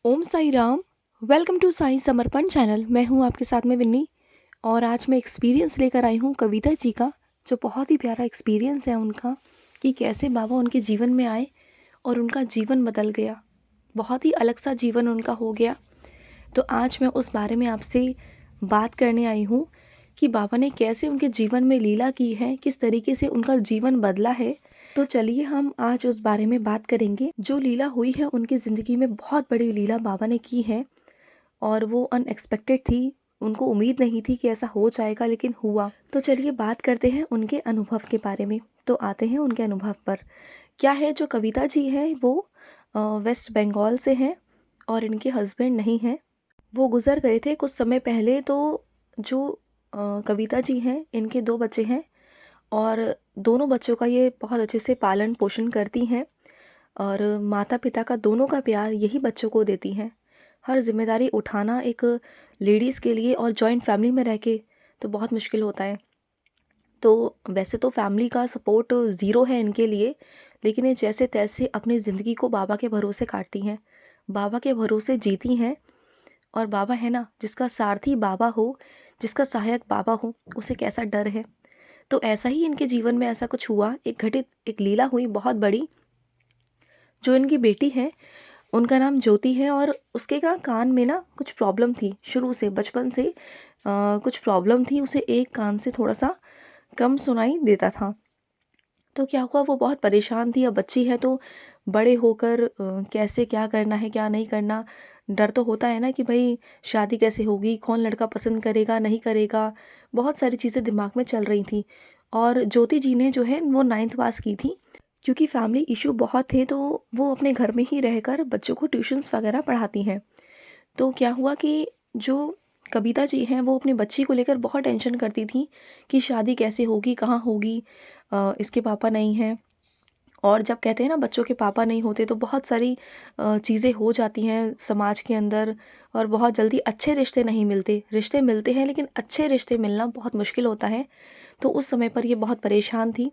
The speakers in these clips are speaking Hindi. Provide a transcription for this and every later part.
Om Sai Ram. Welcome to Sai Samarpan channel. मैं हूं आपके साथ में विन्नी और आज मैं एक्सपीरियंस लेकर आई हूं कविता जी का, जो बहुत ही प्यारा एक्सपीरियंस है उनका कि कैसे बाबा उनके जीवन में आए और उनका जीवन बदल गया। बहुत ही अलग सा जीवन उनका हो गया। तो आज मैं उस बारे में आपसे बात करने आई हूँ कि बाबा ने कैसे उनके जीवन में लीला की है, किस तरीके से उनका जीवन बदला है। तो चलिए हम आज उस बारे में बात करेंगे। जो लीला हुई है उनकी ज़िंदगी में, बहुत बड़ी लीला बाबा ने की है और वो अनएक्सपेक्टेड थी। उनको उम्मीद नहीं थी कि ऐसा हो जाएगा, लेकिन हुआ। तो चलिए बात करते हैं उनके अनुभव के बारे में। तो आते हैं उनके अनुभव पर। क्या है, जो कविता जी हैं वो वेस्ट बंगाल से हैं और इनके हस्बैंड नहीं हैं। वो गुज़र गए थे कुछ समय पहले। तो जो कविता जी हैं, इनके 2 बच्चे हैं और दोनों बच्चों का ये बहुत अच्छे से पालन पोषण करती हैं और माता पिता का दोनों का प्यार यही बच्चों को देती हैं। हर जिम्मेदारी उठाना एक लेडीज़ के लिए और जॉइंट फैमिली में रह के तो बहुत मुश्किल होता है। तो वैसे तो फैमिली का सपोर्ट ज़ीरो है इनके लिए, लेकिन ये जैसे तैसे अपनी ज़िंदगी को बाबा के भरोसे काटती हैं, बाबा के भरोसे जीती हैं। और बाबा है ना, जिसका सारथी बाबा हो, जिसका सहायक बाबा हो, उसे कैसा डर है। तो ऐसा ही इनके जीवन में ऐसा कुछ हुआ, एक लीला हुई बहुत बड़ी। जो इनकी बेटी है, उनका नाम ज्योति है और उसके कान में ना कुछ प्रॉब्लम थी। शुरू से, बचपन से कुछ प्रॉब्लम थी। उसे एक कान से थोड़ा सा कम सुनाई देता था। तो क्या हुआ, वो बहुत परेशान थी। अब बच्ची है तो बड़े होकर कैसे क्या करना है क्या नहीं करना, डर तो होता है ना कि भाई शादी कैसे होगी, कौन लड़का पसंद करेगा नहीं करेगा। बहुत सारी चीज़ें दिमाग में चल रही थी। और ज्योति जी ने जो है वो 9th पास की थी। क्योंकि फैमिली इशू बहुत थे तो वो अपने घर में ही रहकर बच्चों को ट्यूशन्स वगैरह पढ़ाती हैं। तो क्या हुआ कि जो कविता जी हैं वो अपनी बच्ची को लेकर बहुत टेंशन करती थी कि शादी कैसे होगी, कहाँ होगी, इसके पापा नहीं हैं। और जब कहते हैं ना बच्चों के पापा नहीं होते तो बहुत सारी चीज़ें हो जाती हैं समाज के अंदर और बहुत जल्दी अच्छे रिश्ते नहीं मिलते। रिश्ते मिलते हैं लेकिन अच्छे रिश्ते मिलना बहुत मुश्किल होता है। तो उस समय पर ये बहुत परेशान थी,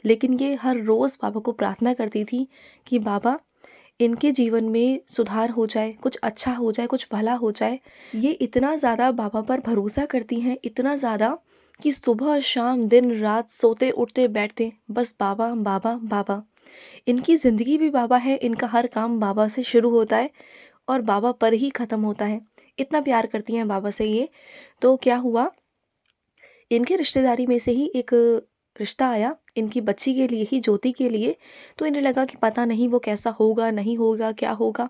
लेकिन ये हर रोज़ बाबा को प्रार्थना करती थी कि बाबा, इनके जीवन में सुधार हो जाए, कुछ अच्छा हो जाए, कुछ भला हो जाए। ये इतना ज़्यादा बाबा पर भरोसा करती हैं, इतना ज़्यादा कि सुबह शाम दिन रात सोते उठते बैठते बस बाबा बाबा बाबा। इनकी ज़िंदगी भी बाबा है, इनका हर काम बाबा से शुरू होता है और बाबा पर ही ख़त्म होता है। इतना प्यार करती हैं बाबा से ये। तो क्या हुआ, इनके रिश्तेदारी में से ही एक रिश्ता आया इनकी बच्ची के लिए ही, ज्योति के लिए। तो इन्हें लगा कि पता नहीं वो कैसा होगा, नहीं होगा, क्या होगा।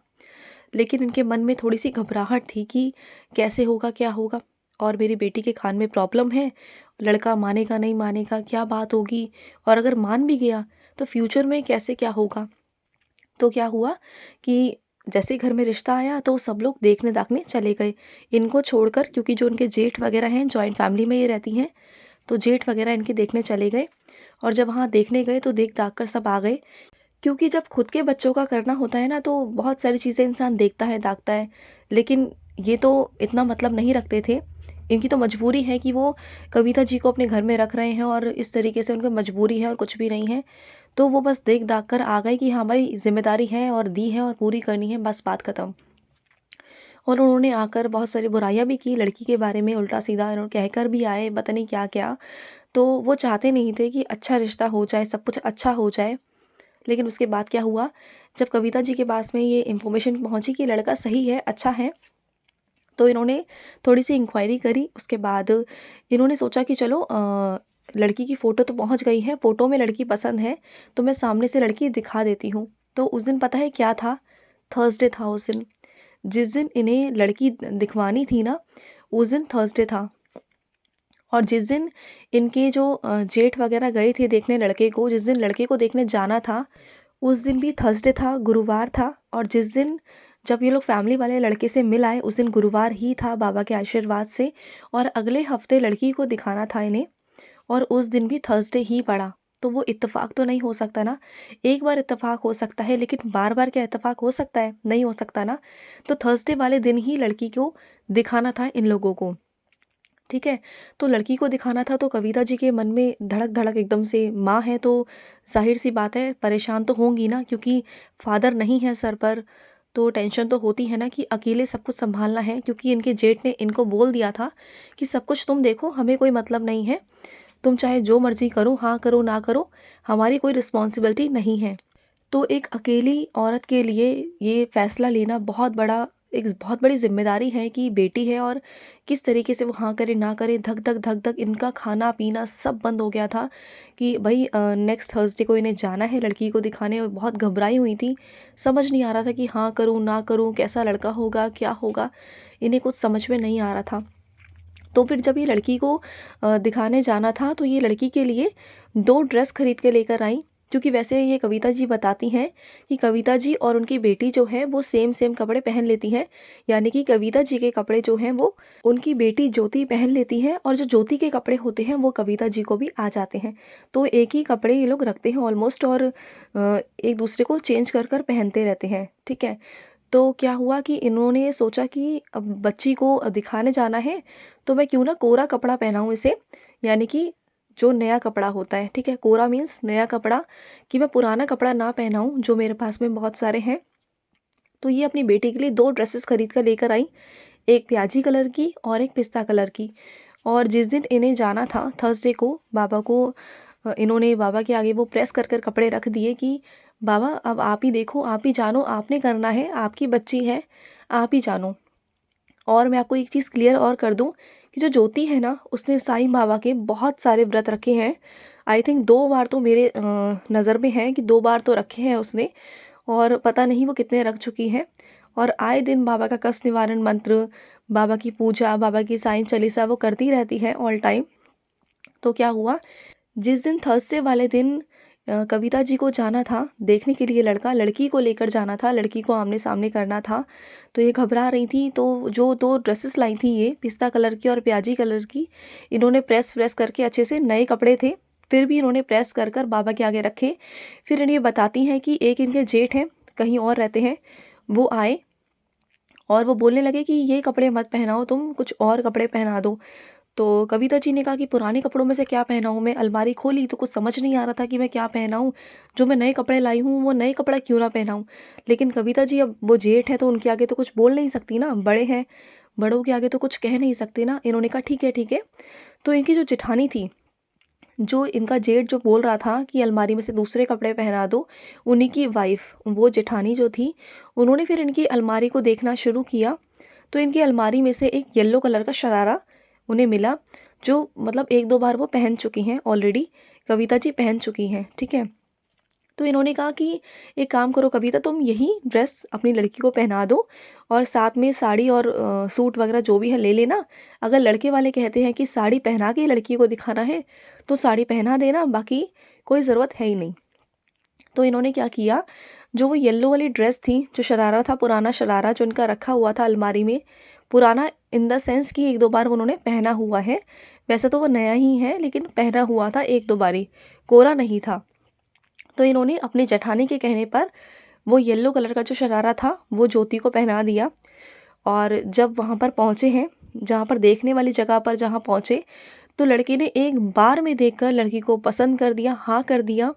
लेकिन इनके मन में थोड़ी सी घबराहट थी कि कैसे होगा, क्या होगा। और मेरी बेटी के कान में प्रॉब्लम है, लड़का मानेगा नहीं मानेगा, क्या बात होगी, और अगर मान भी गया तो फ्यूचर में कैसे क्या होगा। तो क्या हुआ कि जैसे घर में रिश्ता आया तो सब लोग देखने दाखने चले गए इनको छोड़कर, क्योंकि जो उनके जेठ वगैरह हैं, जॉइंट फैमिली में ये रहती हैं, तो जेठ वगैरह इनके देखने चले गए। और जब वहाँ देखने गए तो देख दाख कर सब आ गए। क्योंकि जब खुद के बच्चों का करना होता है ना तो बहुत सारी चीज़ें इंसान देखता है दागता है। लेकिन ये तो इतना मतलब नहीं रखते थे। इनकी तो मजबूरी है कि वो कविता जी को अपने घर में रख रहे हैं और इस तरीके से उनकी मजबूरी है और कुछ भी नहीं है। तो वो बस देख दाग कर आ गए कि हाँ भाई, जिम्मेदारी है और दी है और पूरी करनी है, बस बात ख़त्म। और उन्होंने आकर बहुत सारी बुराइयां भी की लड़की के बारे में, उल्टा सीधा इन्होंने कहकर भी आए, पता नहीं क्या क्या। तो वो चाहते नहीं थे कि अच्छा रिश्ता हो जाए, सब कुछ अच्छा हो जाए। लेकिन उसके बाद क्या हुआ, जब कविता जी के पास में ये इन्फॉर्मेशन पहुंची कि लड़का सही है, अच्छा है, तो इन्होंने थोड़ी सी इंक्वायरी करी। उसके बाद इन्होंने सोचा कि चलो लड़की की फ़ोटो तो पहुंच गई है, फ़ोटो में लड़की पसंद है, तो मैं सामने से लड़की दिखा देती हूँ। तो उस दिन पता है क्या था, थर्सडे था उस दिन। जिस दिन इन्हें लड़की दिखवानी थी ना, उस दिन थर्सडे था। और जिस दिन इनके जो जेठ वगैरह गए थे देखने लड़के को, जिस दिन लड़के को देखने जाना था, उस दिन भी थर्सडे था, गुरुवार था। और जिस दिन जब ये लोग फैमिली वाले लड़के से मिल आए, उस दिन गुरुवार ही था बाबा के आशीर्वाद से। और अगले हफ्ते लड़की को दिखाना था इन्हें, और उस दिन भी थर्सडे ही पड़ा। तो वो इत्तेफाक तो नहीं हो सकता ना। एक बार इत्तेफाक हो सकता है, लेकिन बार बार क्या इत्तेफाक हो सकता है? नहीं हो सकता ना। तो थर्सडे वाले दिन ही लड़की को दिखाना था इन लोगों को। ठीक है। तो लड़की को दिखाना था तो कविता जी के मन में धड़क धड़क एकदम से, माँ है तो जाहिर सी बात है परेशान तो होंगी ना, क्योंकि फादर नहीं है सर पर। तो टेंशन तो होती है ना कि अकेले सब कुछ संभालना है, क्योंकि इनके जेठ ने इनको बोल दिया था कि सब कुछ तुम देखो, हमें कोई मतलब नहीं है, तुम चाहे जो मर्जी करो, हाँ करो ना करो, हमारी कोई रिस्पॉन्सिबिलिटी नहीं है। तो एक अकेली औरत के लिए ये फैसला लेना एक बहुत बड़ी जिम्मेदारी है कि बेटी है, और किस तरीके से वो हाँ करे ना करे, धक धक धक धक इनका खाना पीना सब बंद हो गया था कि भाई नेक्स्ट थर्सडे को इन्हें जाना है लड़की को दिखाने। और बहुत घबराई हुई थी, समझ नहीं आ रहा था कि हाँ करूँ ना करूँ, कैसा लड़का होगा क्या होगा, इन्हें कुछ समझ में नहीं आ रहा था। तो फिर जब ये लड़की को दिखाने जाना था तो ये लड़की के लिए 2 ड्रेस खरीद के लेकर आई, क्योंकि वैसे ये कविता जी बताती हैं कि कविता जी और उनकी बेटी जो है वो सेम सेम कपड़े पहन लेती हैं। यानी कि कविता जी के कपड़े जो हैं वो उनकी बेटी ज्योति पहन लेती है, और जो ज्योति के कपड़े होते हैं वो कविता जी को भी आ जाते हैं। तो एक ही कपड़े ये लोग रखते हैं ऑलमोस्ट, और एक दूसरे को चेंज कर कर पहनते रहते हैं। ठीक है। तो क्या हुआ कि इन्होंने सोचा कि अब बच्ची को दिखाने जाना है, तो मैं क्यों ना कोरा कपड़ा पहनाऊँ इसे, यानी कि जो नया कपड़ा होता है। ठीक है, कोरा मीन्स नया कपड़ा, कि मैं पुराना कपड़ा ना पहनाऊँ जो मेरे पास में बहुत सारे हैं। तो ये अपनी बेटी के लिए 2 ड्रेसेस खरीद कर लेकर आई, एक प्याजी कलर की और एक पिस्ता कलर की। और जिस दिन इन्हें जाना था थर्सडे को, बाबा को इन्होंने बाबा के आगे वो प्रेस कर कर कपड़े रख दिए कि बाबा अब आप ही देखो, आप ही जानो, आपने करना है, आपकी बच्ची है, आप ही जानो। और मैं आपको एक चीज़ क्लियर और कर दूं कि जो ज्योति है ना, उसने साईं बाबा के बहुत सारे व्रत रखे हैं। आई थिंक 2 बार तो मेरे नज़र में है कि 2 बार तो रखे हैं उसने, और पता नहीं वो कितने रख चुकी हैं। और आए दिन बाबा का कष्ट निवारण मंत्र, बाबा की पूजा, बाबा की साईं चालीसा वो करती रहती है ऑल टाइम। तो क्या हुआ, जिस दिन थर्सडे वाले दिन कविता जी को जाना था देखने के लिए लड़का, लड़की को लेकर जाना था, लड़की को आमने सामने करना था, तो ये घबरा रही थी। तो जो 2 ड्रेसेस लाई थी, ये पिस्ता कलर की और प्याजी कलर की, इन्होंने प्रेस करके अच्छे से, नए कपड़े थे फिर भी इन्होंने प्रेस कर कर बाबा के आगे रखे। फिर इन्हें बताती हैं कि एक इनके जेठ हैं, कहीं और रहते हैं, वो आए और वो बोलने लगे कि ये कपड़े मत पहनाओ, तुम कुछ और कपड़े पहना दो। तो कविता जी ने कहा कि पुराने कपड़ों में से क्या पहनाऊँ मैं, अलमारी खोली तो कुछ समझ नहीं आ रहा था कि मैं क्या पहनाऊँ, जो मैं नए कपड़े लाई हूँ वो नए कपड़ा क्यों ना पहनाऊँ। लेकिन कविता जी, अब वो जेठ है तो उनके आगे तो कुछ बोल नहीं सकती ना, बड़े हैं, बड़ों के आगे तो कुछ कह नहीं सकती ना। इन्होंने कहा ठीक है ठीक है। तो इनकी जो जेठानी थी, जो इनका जेठ जो बोल रहा था कि अलमारी में से दूसरे कपड़े पहना दो, उन्हीं की वाइफ, वो जेठानी जो थी, उन्होंने फिर इनकी अलमारी को देखना शुरू किया। तो इनकी अलमारी में से एक येलो कलर का शरारा उन्हें मिला, जो मतलब 1-2 बार वो पहन चुकी हैं ऑलरेडी, कविता जी पहन चुकी हैं। ठीक है। तो इन्होंने कहा कि एक काम करो कविता, तुम यही ड्रेस अपनी लड़की को पहना दो, और साथ में साड़ी और सूट वगैरह जो भी है ले लेना। अगर लड़के वाले कहते हैं कि साड़ी पहना के लड़की को दिखाना है तो साड़ी पहना देना, बाकी कोई ज़रूरत है ही नहीं। तो इन्होंने क्या किया, जो वो येलो वाली ड्रेस थी, जो शरारा था, पुराना शरारा जो इनका रखा हुआ था अलमारी में, पुराना इन द सेंस कि 1-2 बार उन्होंने पहना हुआ है, वैसे तो वो नया ही है लेकिन पहना हुआ था 1-2 बारी, कोरा नहीं था। तो इन्होंने अपने जेठानी के कहने पर वो येलो कलर का जो शरारा था वो ज्योति को पहना दिया। और जब वहाँ पर पहुँचे हैं, जहाँ पर देखने वाली जगह पर जहाँ पहुँचे, तो लड़के ने एक बार में देखकर लड़की को पसंद कर दिया, हाँ कर दिया,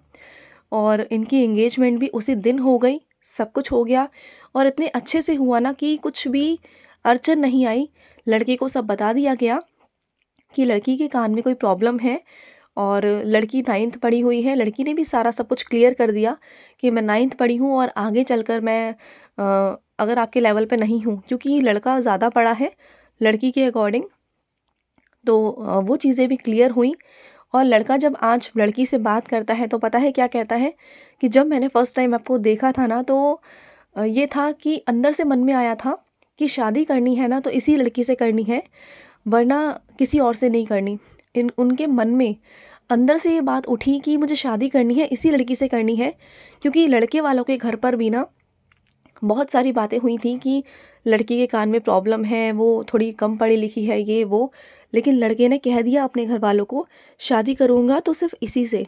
और इनकी एंगेजमेंट भी उसी दिन हो गई, सब कुछ हो गया। और इतने अच्छे से हुआ ना कि कुछ भी अड़चन नहीं आई। लड़के को सब बता दिया गया कि लड़की के कान में कोई प्रॉब्लम है, और लड़की 9th पढ़ी हुई है। लड़की ने भी सारा सब कुछ क्लियर कर दिया कि मैं 9th पढ़ी हूँ और आगे चलकर मैं अगर आपके लेवल पे नहीं हूँ, क्योंकि लड़का ज़्यादा पढ़ा है लड़की के अकॉर्डिंग। तो वो चीज़ें भी क्लियर हुई। और लड़का जब आज लड़की से बात करता है तो पता है क्या कहता है कि जब मैंने फ़र्स्ट टाइम आपको देखा था ना, तो ये था कि अंदर से मन में आया था कि शादी करनी है ना तो इसी लड़की से करनी है, वरना किसी और से नहीं करनी। उनके मन में अंदर से ये बात उठी कि मुझे शादी करनी है, इसी लड़की से करनी है, क्योंकि लड़के वालों के घर पर भी ना बहुत सारी बातें हुई थी कि लड़की के कान में प्रॉब्लम है, वो थोड़ी कम पढ़ी लिखी है, ये वो। लेकिन लड़के ने कह दिया अपने घर वालों को, शादी करूँगा तो सिर्फ इसी से।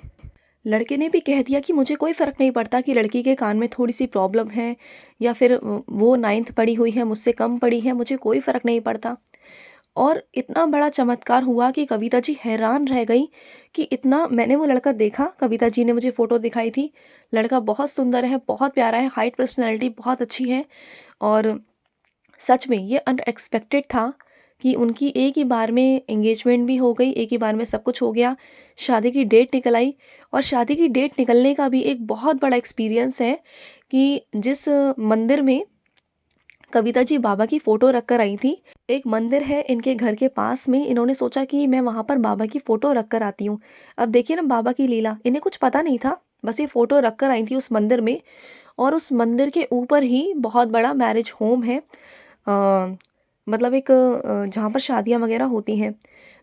लड़के ने भी कह दिया कि मुझे कोई फ़र्क नहीं पड़ता कि लड़की के कान में थोड़ी सी प्रॉब्लम है, या फिर वो 9th पढ़ी हुई है, मुझसे कम पढ़ी है, मुझे कोई फ़र्क नहीं पड़ता। और इतना बड़ा चमत्कार हुआ कि कविता जी हैरान रह गई कि इतना मैंने वो लड़का देखा, कविता जी ने मुझे फ़ोटो दिखाई थी। लड़का बहुत सुंदर है, बहुत प्यारा है, हाइट पर्सनैलिटी बहुत अच्छी है और सच में ये अनएक्सपेक्टेड था कि उनकी एक ही बार में एंगेजमेंट भी हो गई, एक ही बार में सब कुछ हो गया। शादी की डेट निकल आई और शादी की डेट निकलने का भी एक बहुत बड़ा एक्सपीरियंस है कि जिस मंदिर में कविता जी बाबा की फ़ोटो रख कर आई थी, एक मंदिर है इनके घर के पास में, इन्होंने सोचा कि मैं वहाँ पर बाबा की फ़ोटो रख कर आती हूँ। अब देखिए ना बाबा की लीला, इन्हें कुछ पता नहीं था, बस ये फ़ोटो रख कर आई थी उस मंदिर में और उस मंदिर के ऊपर ही बहुत बड़ा मैरिज होम है। मतलब एक जहाँ पर शादियाँ वगैरह होती हैं।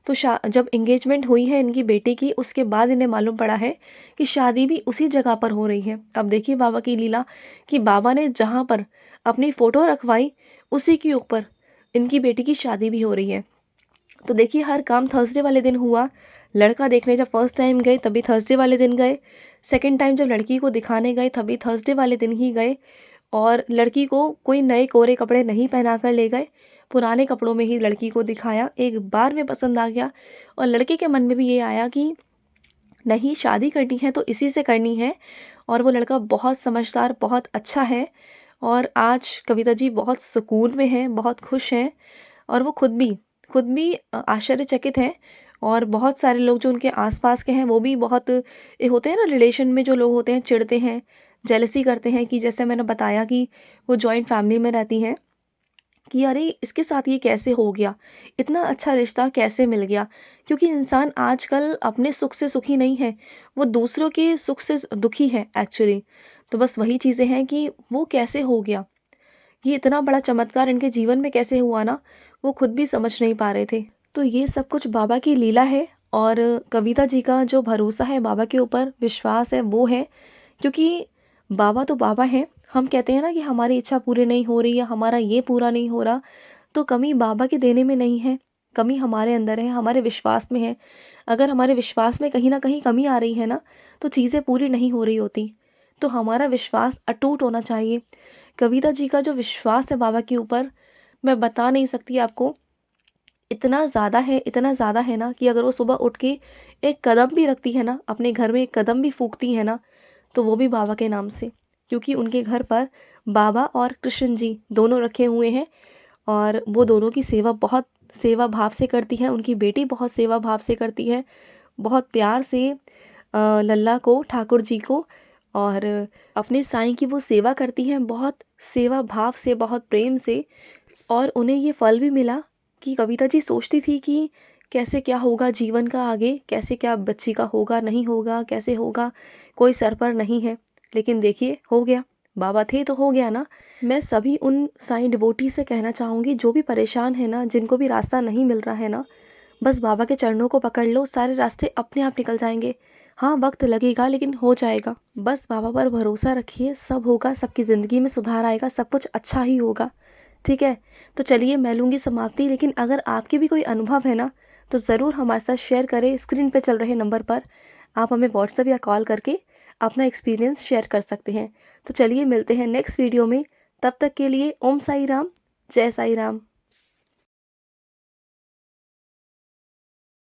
तो जब एंगेजमेंट हुई है इनकी बेटी की, उसके बाद इन्हें मालूम पड़ा है कि शादी भी उसी जगह पर हो रही है। अब देखिए बाबा की लीला कि बाबा ने जहाँ पर अपनी फ़ोटो रखवाई, उसी के ऊपर इनकी बेटी की शादी भी हो रही है। तो देखिए हर काम थर्सडे वाले दिन हुआ। लड़का देखने जब फर्स्ट टाइम गए तभी थर्सडे वाले दिन गए। सेकंड टाइम जब लड़की को दिखाने गए तभी थर्सडे वाले दिन ही गए और लड़की को कोई नए कोरे कपड़े नहीं पहना कर ले गए। पुराने कपड़ों में ही लड़की को दिखाया। एक बार में पसंद आ गया और लड़के के मन में भी ये आया कि नहीं, शादी करनी है तो इसी से करनी है। और वो लड़का बहुत समझदार, बहुत अच्छा है और आज कविता जी बहुत सुकून में हैं, बहुत खुश हैं और वो खुद भी आश्चर्यचकित हैं और बहुत सारे लोग जो उनके आस-पास के हैं वो भी बहुत ये होते हैं ना रिलेशन में जो लोग होते हैं चिढ़ते हैं, जेलसी करते हैं कि जैसे मैंने बताया कि वो जॉइंट फैमिली में रहती हैं कि अरे इसके साथ ये कैसे हो गया? इतना अच्छा रिश्ता कैसे मिल गया? क्योंकि इंसान आजकल अपने सुख से सुखी नहीं है, वो दूसरों के सुख से दुखी है एक्चुअली। तो बस वही चीज़ें हैं कि वो कैसे हो गया? ये इतना बड़ा चमत्कार इनके जीवन में कैसे हुआ ना, वो खुद भी समझ नहीं पा रहे थे। तो ये सब कुछ बाबा की लीला है और कविता जी का जो भरोसा है बाबा के ऊपर, विश्वास है वो है क्योंकि बाबा तो बाबा हैं। हम कहते हैं ना कि हमारी इच्छा पूरी नहीं हो रही या हमारा ये पूरा नहीं हो रहा, तो कमी बाबा के देने में नहीं है, कमी हमारे अंदर है, हमारे विश्वास में है। अगर हमारे विश्वास में कहीं न कहीं कमी आ रही है ना, तो चीज़ें पूरी नहीं हो रही होती। तो हमारा विश्वास अटूट होना चाहिए। कविता जी का जो विश्वास है बाबा के ऊपर, मैं बता नहीं सकती आपको, इतना ज़्यादा है ना कि अगर वो सुबह उठ के एक कदम भी रखती है ना, अपने घर में एक कदम भी फूँकती है ना, तो वो भी बाबा के नाम से। क्योंकि उनके घर पर बाबा और कृष्ण जी दोनों रखे हुए हैं और वो दोनों की सेवा बहुत सेवा भाव से करती है। उनकी बेटी बहुत सेवा भाव से करती है, बहुत प्यार से लल्ला को, ठाकुर जी को और अपने साईं की वो सेवा करती हैं, बहुत सेवा भाव से, बहुत प्रेम से और उन्हें ये फल भी मिला कि कविता जी सोचती थी कि कैसे क्या होगा जीवन का आगे, कैसे क्या बच्ची का होगा, नहीं होगा, कैसे होगा, कोई सर पर नहीं है। लेकिन देखिए हो गया, बाबा थे तो हो गया ना। मैं सभी उन साईं डिवोटी से कहना चाहूँगी जो भी परेशान है ना, जिनको भी रास्ता नहीं मिल रहा है ना, बस बाबा के चरणों को पकड़ लो, सारे रास्ते अपने आप निकल जाएंगे। हाँ वक्त लगेगा लेकिन हो जाएगा। बस बाबा पर भरोसा रखिए, सब होगा, सबकी ज़िंदगी में सुधार आएगा, सब कुछ अच्छा ही होगा। ठीक है? तो चलिए मैं लूँगी समाप्ति, लेकिन अगर आपके भी कोई अनुभव है ना, तो ज़रूर हमारे साथ शेयर करें। स्क्रीन पे चल रहे नंबर पर आप हमें व्हाट्सएप या कॉल करके अपना एक्सपीरियंस शेयर कर सकते हैं। तो चलिए मिलते हैं नेक्स्ट वीडियो में, तब तक के लिए ओम साई राम, जय साई राम।